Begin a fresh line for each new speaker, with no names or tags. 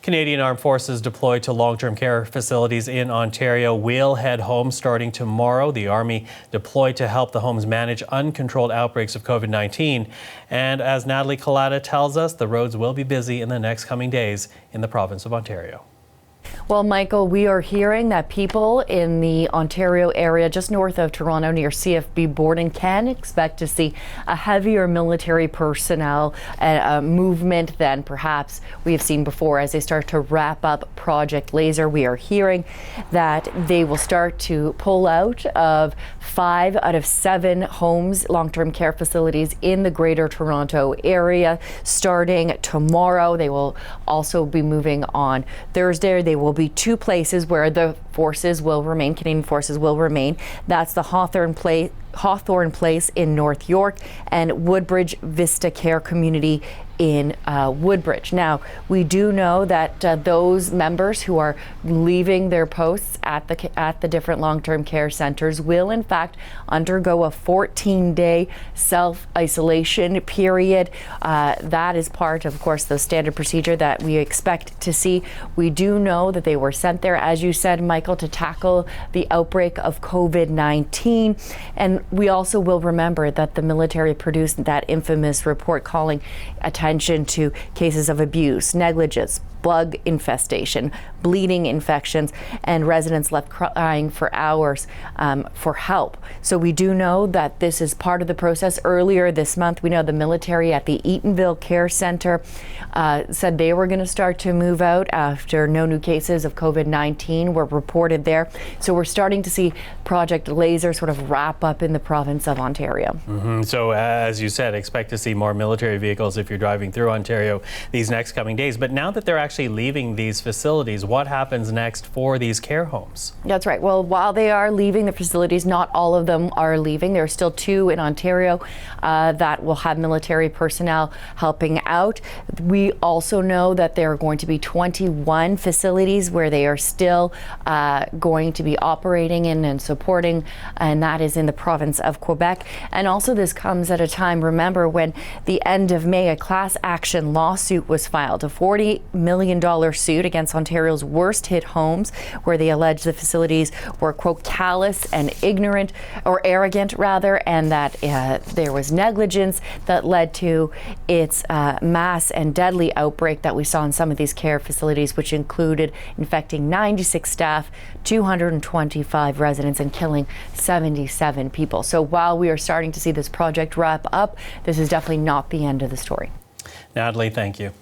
Canadian Armed Forces deployed to long-term care facilities in Ontario will head home starting tomorrow. The Army deployed to help the homes manage uncontrolled outbreaks of COVID-19. And as Natalie Collada tells us, the roads will be busy in the next coming days in the province of Ontario.
Well, Michael, we are hearing that people in the Ontario area just north of Toronto near CFB Borden can expect to see a heavier military personnel movement than perhaps we have seen before as they start to wrap up Project Laser. We are hearing that they will start to pull out of 5 out of 7 homes, long-term care facilities in the Greater Toronto area starting tomorrow. They will also be moving on Thursday. There will be 2 places where the forces will remain, Canadian forces will remain. That's the Hawthorne Place in North York and Woodbridge Vista Care Community in Woodbridge. Now, we do know that those members who are leaving their posts at the different long-term care centers will in fact undergo a 14-day self-isolation period. That is part of course, the standard procedure that we expect to see. We do know that they were sent there, as you said, Michael, to tackle the outbreak of COVID-19. And we also will remember that the military produced that infamous report calling attention to cases of abuse, negligence, bug infestation, bleeding infections, and residents left crying for hours for help. So we do know that this is part of the process. Earlier this month, we know the military at the Eatonville Care Center said they were going to start to move out after no new cases of COVID-19 were reported there. So we're starting to see Project Laser sort of wrap up in the province of Ontario.
So as you said, expect to see more military vehicles if you're driving through Ontario these next coming days. But now that they're actually leaving these facilities, what happens next for these care homes?
That's right. Well, while they are leaving the facilities, not all of them are leaving. There are still 2 in Ontario that will have military personnel helping out. We also know that there are going to be 21 facilities where they are still going to be operating in and supporting, and that is in the province of Quebec. And also this comes at a time, remember, when the end of May, a class action lawsuit was filed, a $40 million suit against Ontario's worst hit homes, where they allege the facilities were, quote, callous and ignorant, or arrogant rather, and that there was negligence that led to its mass and deadly outbreak that we saw in some of these care facilities, which included infecting 96 staff, 225 residents, and killing 77 people. So while we are starting to see this project wrap up, this is definitely not the end of the story.
Natalie, thank you.